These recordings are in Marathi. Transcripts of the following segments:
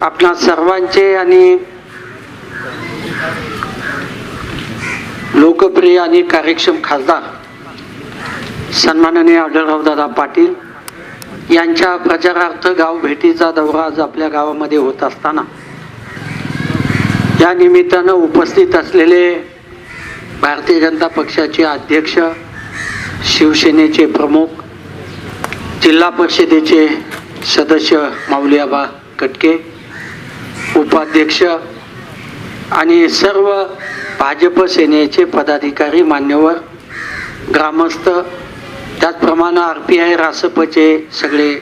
आपणा सर्वांचे आणि लोकप्रिय आणि कार्यक्षम खासदार सन्माननीय आढळरावदादा पाटील यांच्या प्रचारार्थ गाव भेटीचा दौरा आज आपल्या गावामध्ये होत असताना या निमित्तानं उपस्थित असलेले भारतीय जनता पक्षाचे अध्यक्ष, शिवसेनेचे प्रमुख, जिल्हा परिषदेचे सदस्य माऊली आबा कटके, उपाध्यक्ष आणि सर्व भाजप सेनेचे पदाधिकारी, मान्यवर, ग्रामस्थ, त्याचप्रमाणे RPI रासपचे सगळे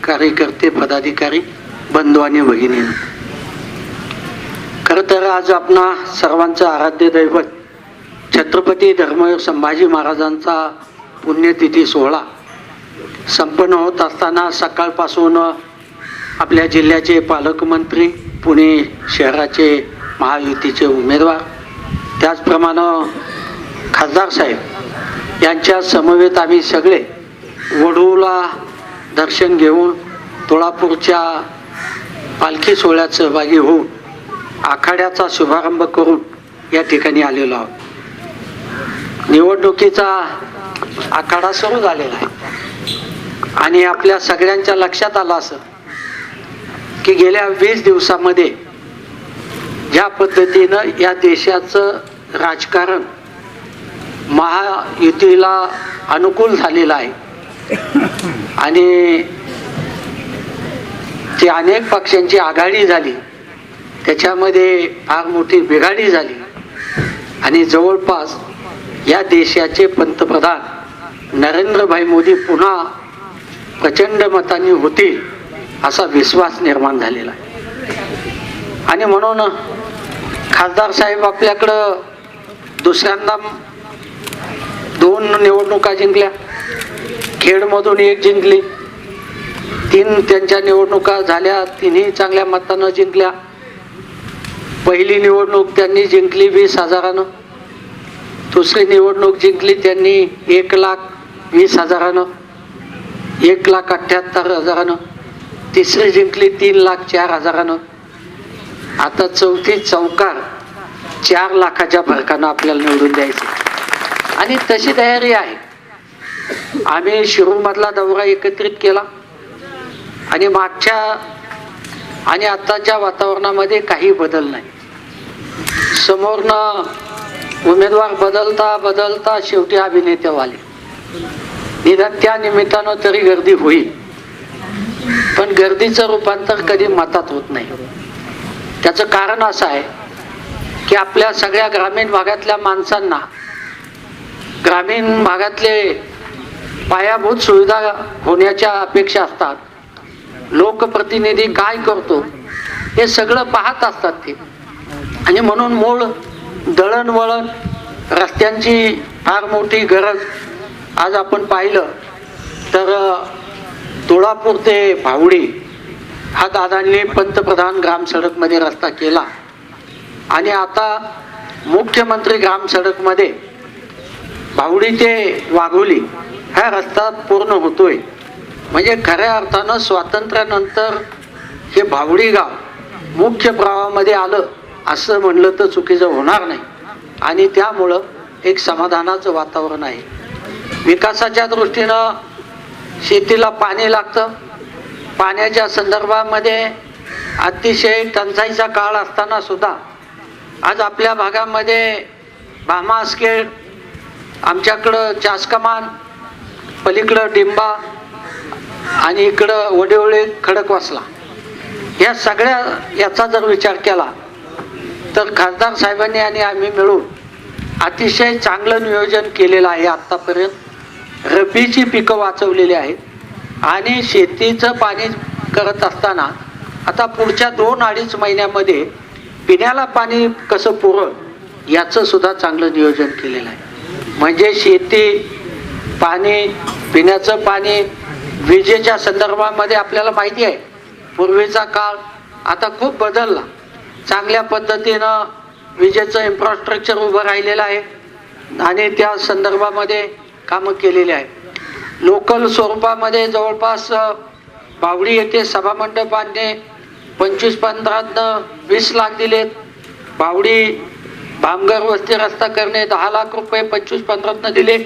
कार्यकर्ते, पदाधिकारी, बंधू आणि भगिनी, खरं तर आज आपणा सर्वांचं आराध्य दैवत छत्रपती धर्मवीर संभाजी महाराजांचा पुण्यतिथी सोहळा संपन्न होत असताना सकाळपासून आपल्या जिल्ह्याचे पालकमंत्री, पुणे शहराचे महायुतीचे उमेदवार, त्याचप्रमाणे खासदार साहेब यांच्या समवेत आम्ही सगळे वडूला दर्शन घेऊन तुळापूरच्या पालखी सोहळ्यात सहभागी होऊन आखाड्याचा शुभारंभ करून या ठिकाणी आलेलो आहोत. निवडणुकीचा आखाडा सुरू झालेला आहे आणि आपल्या सगळ्यांच्या लक्षात आलं असं की गेल्या 20 दिवसामध्ये ज्या पद्धतीनं या देशाचं राजकारण महायुतीला अनुकूल झालेलं आहे आणि ती अनेक पक्षांची आघाडी झाली, त्याच्यामध्ये फार मोठी बिघाडी झाली आणि जवळपास या देशाचे पंतप्रधान नरेंद्रभाई मोदी पुन्हा प्रचंड मतांनी होतील असा विश्वास निर्माण झालेला आहे. आणि म्हणून खासदार साहेब आपल्याकडं दुसऱ्यांदा 2 निवडणुका जिंकल्या, खेडमधून 1 जिंकली, 3 त्यांच्या निवडणुका झाल्या, 3ही चांगल्या मतानं जिंकल्या. पहिली निवडणूक त्यांनी जिंकली 20,000, दुसरी निवडणूक जिंकली त्यांनी 1,20,000, 1,78,000, तिसरी जिंकली 3,04,000. आता चौथी चौकार 4 लाखाच्या फरकानं आपल्याला निवडून द्यायचं आणि तशी तयारी आहे. आम्ही शिरूरमधला दौरा एकत्रित केला आणि मागच्या आणि आताच्या वातावरणामध्ये काही बदल नाही. समोरनं उमेदवार बदलता बदलता शेवटी अभिनेतेवाले, निदान त्या निमित्तानं तरी गर्दी होईल, पण गर्दीचं रूपांतर कधी मतात होत नाही. त्याचं कारण असं आहे की आपल्या सगळ्या ग्रामीण भागातल्या माणसांना ग्रामीण भागातले पायाभूत सुविधा होण्याच्या अपेक्षा असतात. लोकप्रतिनिधी काय करतो हे सगळं पाहत असतात ते, आणि म्हणून मूळ दळणवळण रस्त्यांची फार मोठी गरज आज आपण पाहिलं तर तुळापूर ते भावडी हा दादांनी पंतप्रधान ग्रामसडकमध्ये रस्ता केला आणि आता मुख्यमंत्री ग्रामसडकमध्ये भावडी ते वाघोली हा रस्ता पूर्ण होतोय. म्हणजे खऱ्या अर्थानं स्वातंत्र्यानंतर हे भावडी गाव मुख्य प्रवाहामध्ये आलं असं म्हणलं तर चुकीचं होणार नाही आणि त्यामुळं एक समाधानाचं वातावरण आहे. विकासाच्या दृष्टीनं शेतीला पाणी लागतं. पाण्याच्या संदर्भामध्ये अतिशय टंचाईचा काळ असताना सुद्धा आज आपल्या भागामध्ये भामासखेड, आमच्याकडं चासकमान, पलीकडं डिंबा आणि इकडं वडिवळे, खडकवासला, या सगळ्या याचा जर विचार केला तर खासदार साहेबांनी आणि आम्ही मिळून अतिशय चांगलं नियोजन केलेलं आहे. आत्तापर्यंत रब्बीची पिकं वाचवलेली आहेत आणि शेतीचं पाणी करत असताना आता पुढच्या 2-2.5 महिन्यामध्ये पिण्याला पाणी कसं पुरवं याचं सुद्धा चांगलं नियोजन केलेलं आहे. म्हणजे शेती, पाणी, पिण्याचं पाणी, विजेच्या संदर्भामध्ये आपल्याला माहिती आहे पूर्वीचा काळ आता खूप बदलला. चांगल्या पद्धतीनं विजेचं इन्फ्रास्ट्रक्चर उभं राहिलेलं आहे आणि त्या संदर्भामध्ये कामं केलेली आहे. लोकल स्वरूपामध्ये जवळपास बावडी येथे सभामंडप बांधणे, 25-15 20 लाख दिलेत. बावडी भामगर वस्ती रस्ता करणे 10 लाख रुपये 25-15 दिले.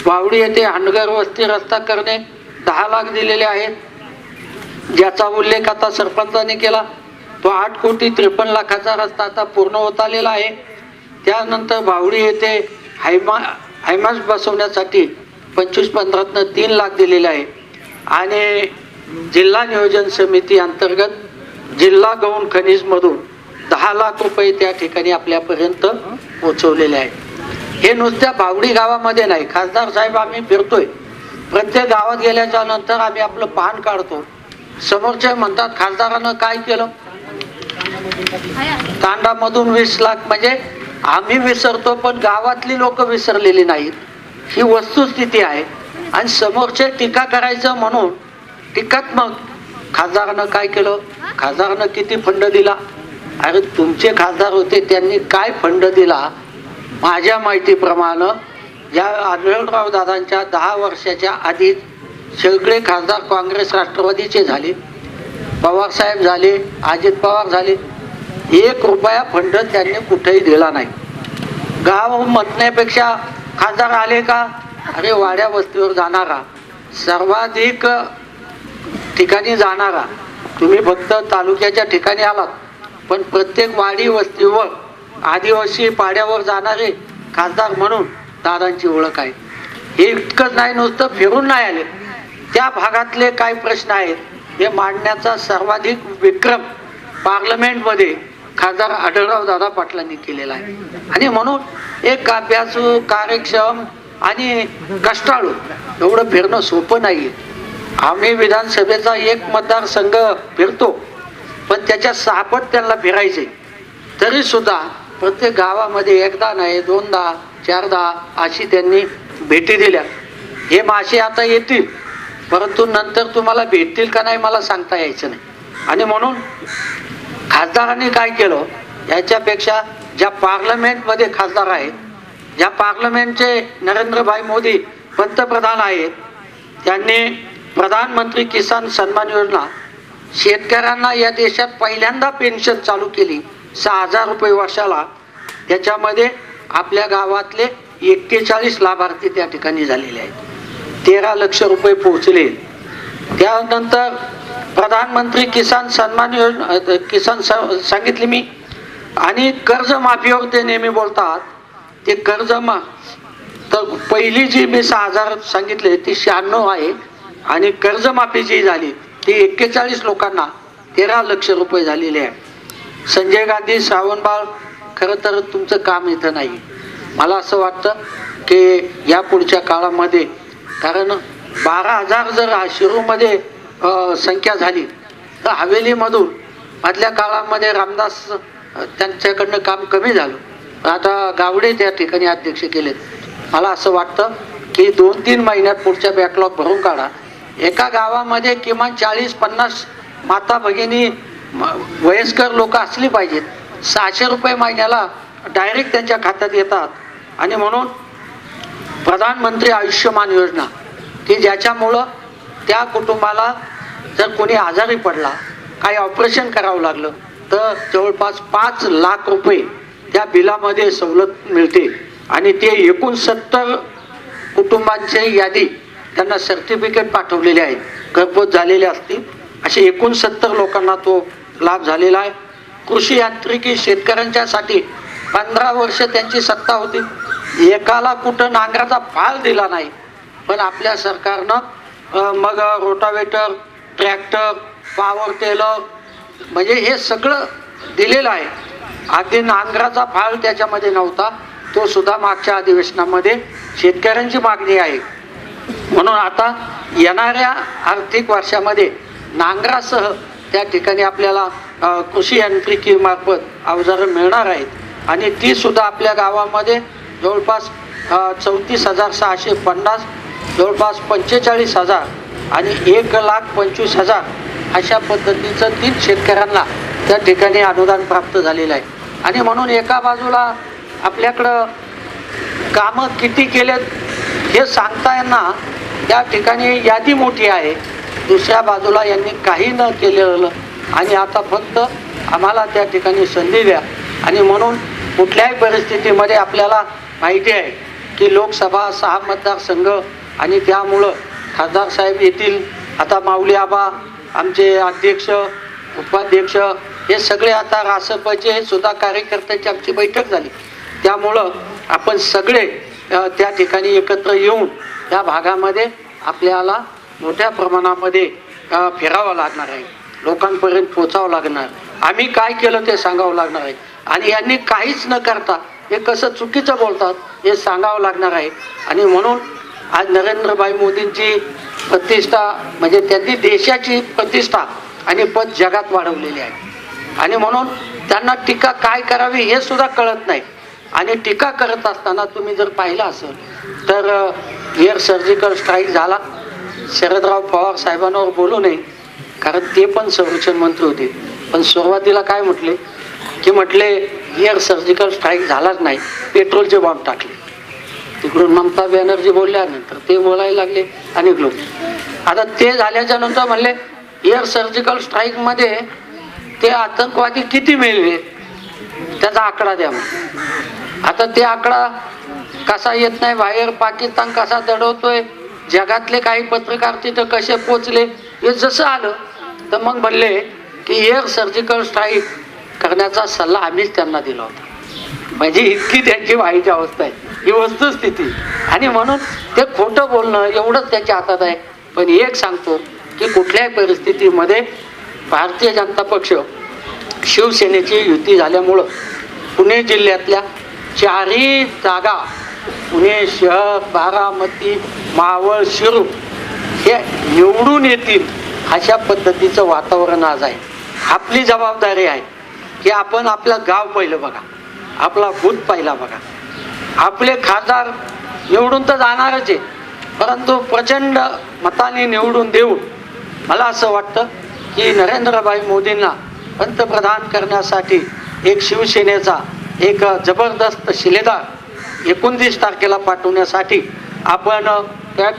बावडी येथे हांडगर वस्ती रस्ता करणे 10 लाख दिलेले आहेत, ज्याचा उल्लेख आता सरपंचाने केला. तो 8,53,00,000चा रस्ता आता पूर्ण होत आलेला आहे. त्यानंतर बावडी येथे हायमास बसवण्यासाठी 25-15 3 लाख दिलेले आहे. आणि जिल्हा नियोजन समिती अंतर्गत जिल्हा गौण खनिज मधून 10 लाख रुपये त्या ठिकाणी आपल्यापर्यंत पोहोचवलेले आहेत. हे नुसत्या बावडी गावामध्ये नाही, खासदार साहेब आम्ही फिरतोय, प्रत्येक गावात गेल्याच्या नंतर आम्ही आपलं पान काढतो. समोरचे म्हणतात खासदारानं काय केलं, तांडामधून 20 लाख. म्हणजे आम्ही विसरतो पण गावातली लोक विसरलेली नाहीत, ही वस्तुस्थिती आहे. आणि समोरचे टीका करायचं म्हणून टीकात्मक, खासदारानं काय केलं, खासदारानं किती फंड दिला. अरे तुमचे खासदार होते, त्यांनी काय फंड दिला. माझ्या माहितीप्रमाणे ज्या आढळराव दादांच्या 10 वर्षाच्या आधी सगळे खासदार काँग्रेस राष्ट्रवादीचे झाले, पवार साहेब झाले, अजित पवार झाले, 1 रुपया फंड त्यांनी कुठेही दिला नाही. गाव म्हटण्यापेक्षा खासदार आले का, अरे वाड्या वस्तीवर जाणारा, सर्वाधिक ठिकाणी जाणारा, तुम्ही फक्त तालुक्याच्या ठिकाणी आलात, पण प्रत्येक वाडी वस्तीवर आदिवासी पाड्यावर जाणारे खासदार म्हणून दादांची ओळख आहे. हे इतकंच नाही, नुसतं फिरून नाही आले, त्या भागातले काय प्रश्न आहेत हे मांडण्याचा सर्वाधिक विक्रम पार्लमेंटमध्ये खासदार आढळराव दादा पाटलांनी केलेला आहे. आणि म्हणून एक अभ्यासू, कार्यक्षम आणि कष्टाळू एवढं फिरणं सोपं नाही. आम्ही विधानसभेचा एक मतदारसंघ फिरतो, पण त्याच्या 6 पट त्यांना फिरायचे, तरी सुद्धा प्रत्येक गावामध्ये एकदा नाही, 2दा 4दा अशी त्यांनी भेटी दिल्या. हे मासे आता येतील, परंतु नंतर तुम्हाला भेटतील का नाही मला सांगता यायचं नाही. आणि म्हणून खासदारांनी काय केलं, याच्यापेक्षा ज्या पार्लमेंटमध्ये खासदार आहेत, ज्या पार्लमेंटचे नरेंद्रभाई मोदी पंतप्रधान आहेत, त्यांनी प्रधानमंत्री किसान सन्मान योजना, शेतकऱ्यांना या देशात पहिल्यांदा पेन्शन चालू केली 6,000 रुपये वर्षाला. त्याच्यामध्ये आपल्या गावातले 41 लाभार्थी त्या ठिकाणी झालेले आहेत, 13 लक्ष रुपये पोहोचले. त्यानंतर प्रधानमंत्री किसान सन्मान योजना सांगितली मी. आणि कर्जमाफीवर ते नेहमी बोलतात, ते तर पहिली जी मी 6,000 सांगितले ती 96 आहे, आणि कर्जमाफी जी झाली ती 41 लोकांना 13 लक्ष रुपये झालेले आहे. संजय गांधी, श्रावणबाळ, खरं तर तुमचं काम इथं नाही. मला असं वाटतं की या पुढच्या काळामध्ये, कारण 12,000 जर शिरूरमध्ये संख्या झाली तर हवेलीमधून मधल्या काळामध्ये रामदास त्यांच्याकडनं काम कमी झालं, आता गावडे त्या ठिकाणी अध्यक्ष केलेत. मला असं वाटतं की 2-3 महिन्यात पुढच्या बॅकलॉग भरून काढा. एका गावामध्ये किमान 40-50 माता भगिनी वयस्कर लोक असली पाहिजेत. 600 रुपये महिन्याला डायरेक्ट त्यांच्या खात्यात येतात. आणि म्हणून प्रधानमंत्री आयुष्यमान योजना, की ज्याच्यामुळं त्या कुटुंबाला जर कोणी आजारी पडला, काही ऑपरेशन करावं लागलं तर जवळपास 5 लाख रुपये त्या बिलामध्ये सवलत मिळते. आणि ते 69 कुटुंबांची यादी त्यांना सर्टिफिकेट पाठवलेले आहेत, घरपोच झालेले असतील असे 69 लोकांना तो लाभ झालेला आहे. कृषी यांत्रिकी शेतकऱ्यांच्यासाठी 15 वर्ष त्यांची सत्ता होती, एकाला कुठं नांगराचा फाल दिला नाही. पण आपल्या सरकारनं मग रोटावेटर, ट्रॅक्टर, पॉवर टेलर, म्हणजे हे सगळं दिलेलं आहे. अगदी नांगराचा फाळ त्याच्यामध्ये नव्हता, तो सुद्धा मागच्या अधिवेशनामध्ये शेतकऱ्यांची मागणी आहे. म्हणून आता येणाऱ्या आर्थिक वर्षामध्ये नांगरासह त्या ठिकाणी आपल्याला कृषी यांत्रिकी मार्फत अवजारं मिळणार आहेत. आणि ती सुद्धा आपल्या गावामध्ये जवळपास 34,650, जवळपास 45,000 आणि 1,25,000 अशा पद्धतीचं 3 शेतकऱ्यांना त्या ठिकाणी अनुदान प्राप्त झालेलं आहे. आणि म्हणून एका बाजूला आपल्याकडं कामं किती केलेत हे सांगता येणार, त्या ठिकाणी यादी मोठी आहे. दुसऱ्या बाजूला यांनी काही न केलेलं आणि आता फक्त आम्हाला त्या ठिकाणी संधी द्या. आणि म्हणून कुठल्याही परिस्थितीमध्ये आपल्याला माहिती आहे की लोकसभा 6 मतदारसंघ आणि त्यामुळं खासदार साहेब येतील. आता माऊली आबा आमचे अध्यक्ष उपाध्यक्ष हे सगळे आता रासपचे सुद्धा कार्यकर्त्यांची आमची बैठक झाली. त्यामुळं आपण सगळे त्या ठिकाणी एकत्र येऊन त्या भागामध्ये आपल्याला मोठ्या प्रमाणामध्ये फिरावं लागणार आहे, लोकांपर्यंत पोचावं लागणार. आम्ही काय केलं ते सांगावं लागणार आहे. आणि यांनी काहीच न करता हे कसं चुकीचं बोलतात हे सांगावं लागणार आहे. आणि म्हणून आज नरेंद्रभाई मोदींची प्रतिष्ठा म्हणजे त्यांनी देशाची प्रतिष्ठा आणि पद जगात वाढवलेली आहे. आणि म्हणून त्यांना टीका काय करावी हे सुद्धा कळत नाही. आणि टीका करत असताना तुम्ही जर पाहिलं असेल तर एअर सर्जिकल स्ट्राईक झाला. शरदराव पवार साहेबांवर बोलू नये कारण ते पण संरक्षण मंत्री होते. पण सुरुवातीला काय म्हटले की एअर सर्जिकल स्ट्राईक झालाच नाही, पेट्रोलचे बॉम्ब टाकले. तिकडून ममता बॅनर्जी बोलल्यानंतर ते बोलायला लागले अनेक लोक. आता ते झाल्याच्या नंतर म्हणले एअर सर्जिकल स्ट्राईक मध्ये ते आतंकवादी किती मेले त्याचा आकडा द्या. आता ते आकडा कसा येत नाही बाहेर, पाकिस्तान कसा दडवतोय, जगातले काही पत्रकार तिथं कसे पोचले, हे जसं आलं तर मग म्हणले की एअर सर्जिकल स्ट्राईक करण्याचा सल्ला आम्हीच त्यांना दिला होता. म्हणजे इतकी त्यांची वाईट अवस्था आहे, ही वस्तुस्थिती. आणि म्हणून ते खोटं बोलणं एवढंच त्याच्या हातात आहे. पण एक सांगतो की कुठल्याही परिस्थितीमध्ये भारतीय जनता पक्ष शिवसेनेची युती झाल्यामुळं पुणे जिल्ह्यातल्या 4ही जागा पुणे शहर, बारामती, मावळ, शिरूर हे निवडून येतील अशा पद्धतीचं वातावरण आज आहे. आपली जबाबदारी आहे की आपण आपलं गाव पहिलं बघा, आपला बूथ पहिला बघा. आपले खासदार निवडून तर जाणारच आहे, परंतु प्रचंड मताने निवडून देऊन मला असं वाटतं की नरेंद्रभाई मोदींना पंतप्रधान करण्यासाठी एक शिवसेनेचा एक जबरदस्त शिलेदार 29 तारखेला पाठवण्यासाठी आपण त्या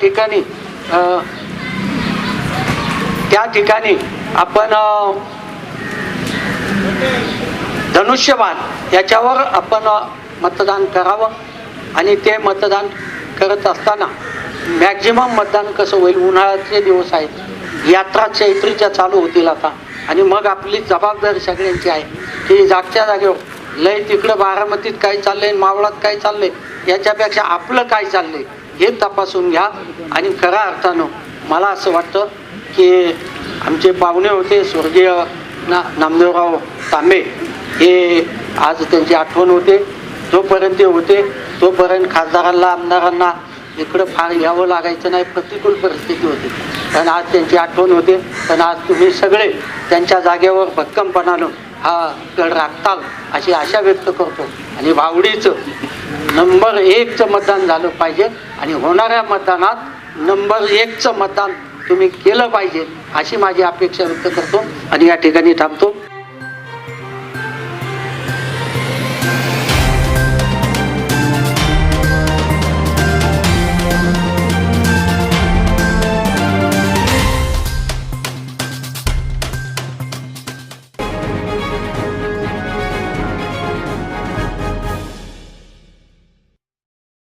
ठिकाणी आपण धनुष्यबाण याच्यावर आपण मतदान करावं. आणि ते मतदान करत असताना मॅक्झिमम मतदान कसं होईल, उन्हाळ्याचे दिवस आहेत, यात्रा चैत्रीच्या चालू होतील आता. आणि मग आपली जबाबदारी सगळ्यांची आहे की जागच्या जागेवर लय तिकडं बारामतीत काय चाललंय, मावळात काय चाललंय, याच्यापेक्षा आपलं काय चाललंय हे तपासून घ्या. आणि खऱ्या अर्थानं मला असं वाटतं की आमचे पाहुणे होते स्वर्गीय नामदेवराव तांबे, हे आज त्यांची आठवण होते. जोपर्यंत ते होते तोपर्यंत खासदारांना आमदारांना इकडं फार यावं लागायचं नाही, प्रतिकूल परिस्थिती होती. पण आज त्यांची आठवण होते. पण आज तुम्ही सगळे त्यांच्या जागेवर भक्कमपणानं हा गड राखताल अशी आशा व्यक्त करतो. आणि भावडीचं नंबर 1चं मतदान झालं पाहिजे आणि होणाऱ्या मतदानात नंबर 1चं मतदान तुम्ही केलं पाहिजे अशी माझी अपेक्षा व्यक्त करतो आणि या ठिकाणी थांबतो.